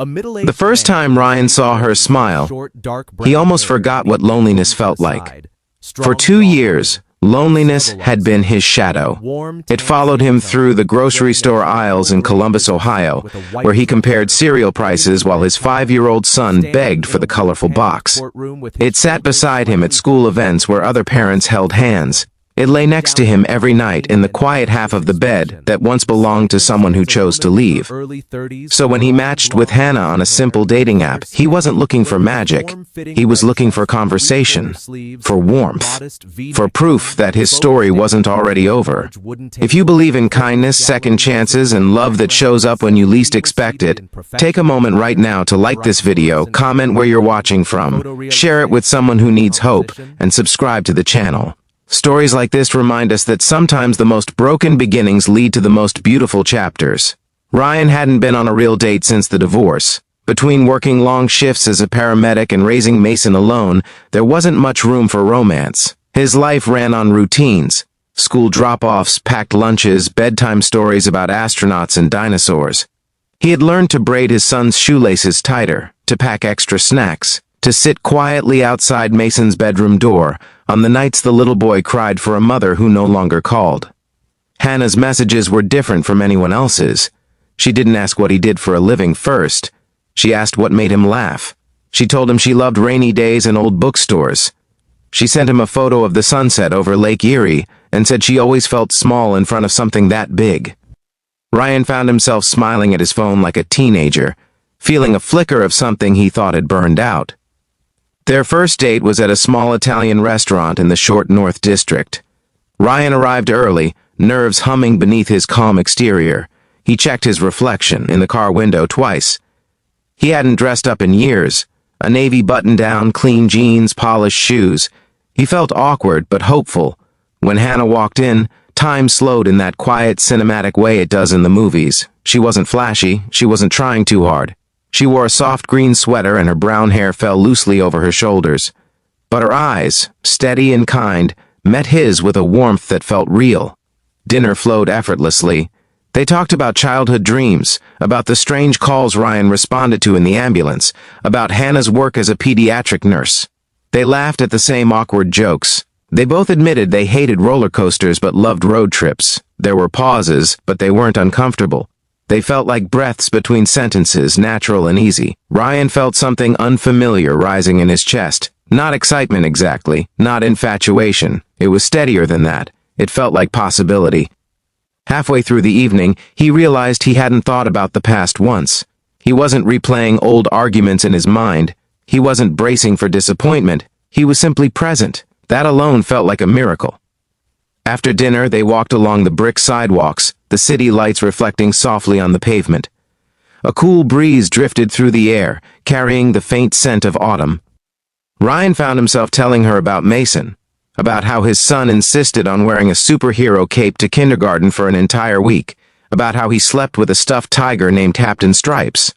The first time Ryan saw her smile, he almost forgot what loneliness felt like. For 2 years, loneliness had been his shadow. It followed him through the grocery store aisles in Columbus, Ohio, where he compared cereal prices while his 5-year-old son begged for the colorful box. It sat beside him at school events where other parents held hands. It lay next to him every night in the quiet half of the bed that once belonged to someone who chose to leave. So when he matched with Hannah on a simple dating app, he wasn't looking for magic. He was looking for conversation, for warmth, for proof that his story wasn't already over. If you believe in kindness, second chances, and love that shows up when you least expect it, take a moment right now to like this video, comment where you're watching from, share it with someone who needs hope, and subscribe to the channel. Stories like this remind us that sometimes the most broken beginnings lead to the most beautiful chapters. Ryan hadn't been on a real date since the divorce. Between working long shifts as a paramedic and raising Mason alone, there wasn't much room for romance. His life ran on routines: school drop-offs, packed lunches, bedtime stories about astronauts and dinosaurs. He had learned to braid his son's shoelaces tighter, to pack extra snacks, to sit quietly outside Mason's bedroom door on the nights the little boy cried for a mother who no longer called. Hannah's messages were different from anyone else's. She didn't ask what he did for a living first. She asked what made him laugh. She told him she loved rainy days and old bookstores. She sent him a photo of the sunset over Lake Erie and said she always felt small in front of something that big. Ryan found himself smiling at his phone like a teenager, feeling a flicker of something he thought had burned out. Their first date was at a small Italian restaurant in the Short North District. Ryan arrived early, nerves humming beneath his calm exterior. He checked his reflection in the car window twice. He hadn't dressed up in years. A navy button-down, clean jeans, polished shoes. He felt awkward but hopeful. When Hannah walked in, time slowed in that quiet, cinematic way it does in the movies. She wasn't flashy. She wasn't trying too hard. She wore a soft green sweater and her brown hair fell loosely over her shoulders. But her eyes, steady and kind, met his with a warmth that felt real. Dinner flowed effortlessly. They talked about childhood dreams, about the strange calls Ryan responded to in the ambulance, about Hannah's work as a pediatric nurse. They laughed at the same awkward jokes. They both admitted they hated roller coasters but loved road trips. There were pauses, but they weren't uncomfortable. They felt like breaths between sentences, natural and easy. Ryan felt something unfamiliar rising in his chest. Not excitement exactly, not infatuation. It was steadier than that. It felt like possibility. Halfway through the evening, he realized he hadn't thought about the past once. He wasn't replaying old arguments in his mind. He wasn't bracing for disappointment. He was simply present. That alone felt like a miracle. After dinner, they walked along the brick sidewalks, the city lights reflecting softly on the pavement. A cool breeze drifted through the air, carrying the faint scent of autumn. Ryan found himself telling her about Mason, about how his son insisted on wearing a superhero cape to kindergarten for an entire week, about how he slept with a stuffed tiger named Captain Stripes.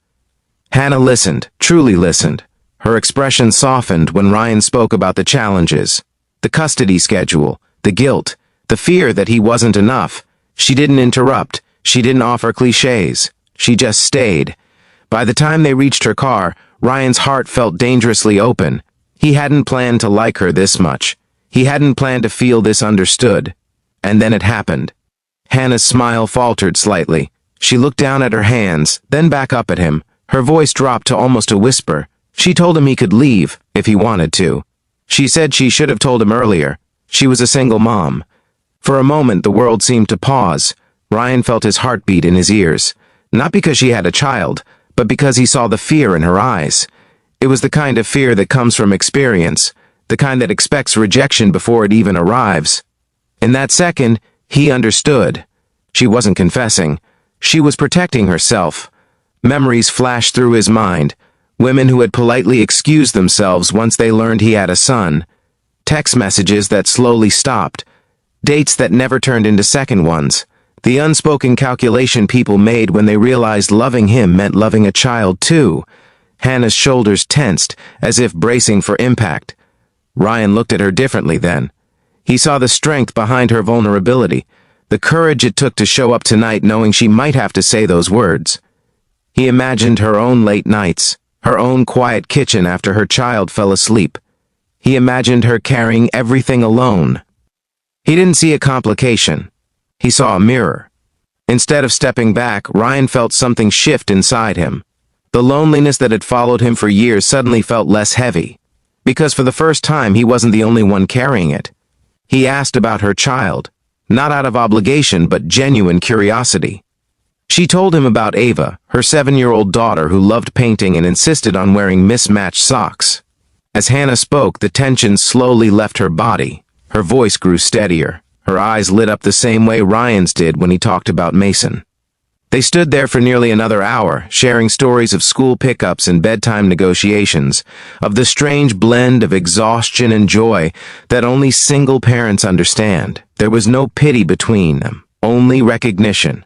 Hannah listened, truly listened. Her expression softened when Ryan spoke about the challenges, the custody schedule, the guilt, the fear that he wasn't enough. She didn't interrupt. She didn't offer cliches. She just stayed. By the time they reached her car, Ryan's heart felt dangerously open. He hadn't planned to like her this much. He hadn't planned to feel this understood. And then it happened. Hannah's smile faltered slightly. She looked down at her hands, then back up at him. Her voice dropped to almost a whisper. She told him he could leave, if he wanted to. She said she should have told him earlier. She was a single mom. For a moment, the world seemed to pause. Ryan felt his heartbeat in his ears. Not because she had a child, but because he saw the fear in her eyes. It was the kind of fear that comes from experience, the kind that expects rejection before it even arrives. In that second, he understood. She wasn't confessing. She was protecting herself. Memories flashed through his mind. Women who had politely excused themselves once they learned he had a son. Text messages that slowly stopped. Dates that never turned into second ones. The unspoken calculation people made when they realized loving him meant loving a child too. Hannah's shoulders tensed, as if bracing for impact. Ryan looked at her differently then. He saw the strength behind her vulnerability, the courage it took to show up tonight knowing she might have to say those words. He imagined her own late nights, her own quiet kitchen after her child fell asleep. He imagined her carrying everything alone. He didn't see a complication. He saw a mirror. Instead of stepping back, Ryan felt something shift inside him. The loneliness that had followed him for years suddenly felt less heavy, because for the first time he wasn't the only one carrying it. He asked about her child, not out of obligation but genuine curiosity. She told him about Ava, her 7-year-old daughter who loved painting and insisted on wearing mismatched socks. As Hannah spoke, the tension slowly left her body. Her voice grew steadier. Her eyes lit up the same way Ryan's did when he talked about Mason. They stood there for nearly another hour, sharing stories of school pickups and bedtime negotiations, of the strange blend of exhaustion and joy that only single parents understand. There was no pity between them, only recognition.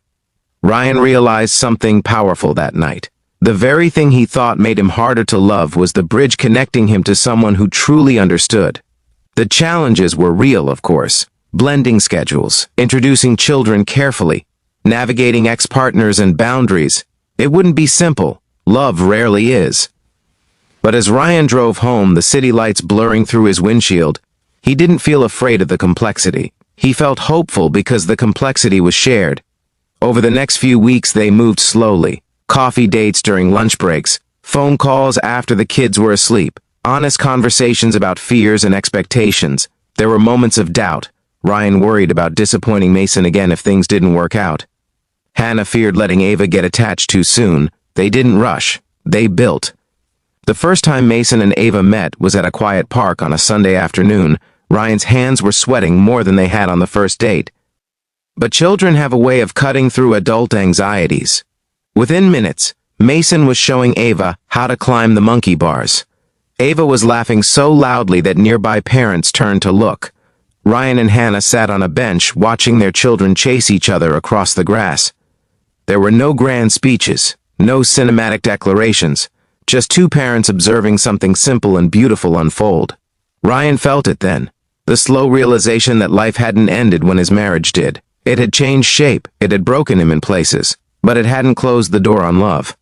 Ryan realized something powerful that night. The very thing he thought made him harder to love was the bridge connecting him to someone who truly understood. The challenges were real, of course. Blending schedules, introducing children carefully, navigating ex-partners and boundaries. It wouldn't be simple. Love rarely is. But as Ryan drove home, the city lights blurring through his windshield, he didn't feel afraid of the complexity. He felt hopeful because the complexity was shared. Over the next few weeks, they moved slowly. Coffee dates during lunch breaks, phone calls after the kids were asleep, honest conversations about fears and expectations. There were moments of doubt. Ryan worried about disappointing Mason again if things didn't work out. Hannah feared letting Ava get attached too soon. They didn't rush. They built. The first time Mason and Ava met was at a quiet park on a Sunday afternoon. Ryan's hands were sweating more than they had on the first date. But children have a way of cutting through adult anxieties. Within minutes, Mason was showing Ava how to climb the monkey bars. Ava was laughing so loudly that nearby parents turned to look. Ryan and Hannah sat on a bench watching their children chase each other across the grass. There were no grand speeches, no cinematic declarations, just two parents observing something simple and beautiful unfold. Ryan felt it then, the slow realization that life hadn't ended when his marriage did. It had changed shape, it had broken him in places, but it hadn't closed the door on love.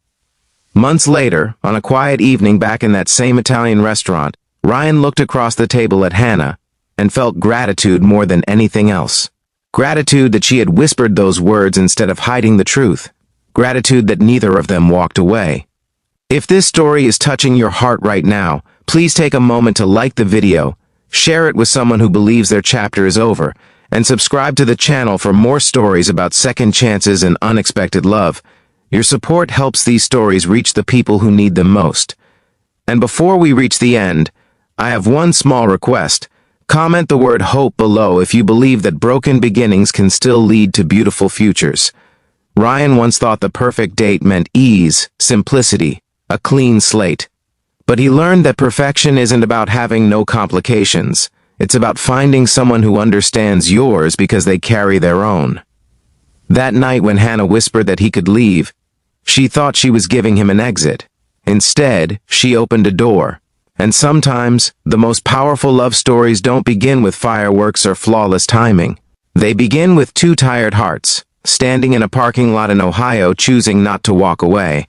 Months later, on a quiet evening back in that same Italian restaurant, Ryan looked across the table at Hannah and felt gratitude more than anything else. Gratitude that she had whispered those words instead of hiding the truth. Gratitude that neither of them walked away. If this story is touching your heart right now, please take a moment to like the video, share it with someone who believes their chapter is over, and subscribe to the channel for more stories about second chances and unexpected love. Your support helps these stories reach the people who need them most. And before we reach the end, I have one small request. Comment the word hope below if you believe that broken beginnings can still lead to beautiful futures. Ryan once thought the perfect date meant ease, simplicity, a clean slate. But he learned that perfection isn't about having no complications. It's about finding someone who understands yours because they carry their own. That night when Hannah whispered that he could leave, she thought she was giving him an exit. Instead, she opened a door. And sometimes, the most powerful love stories don't begin with fireworks or flawless timing. They begin with two tired hearts, standing in a parking lot in Ohio choosing not to walk away.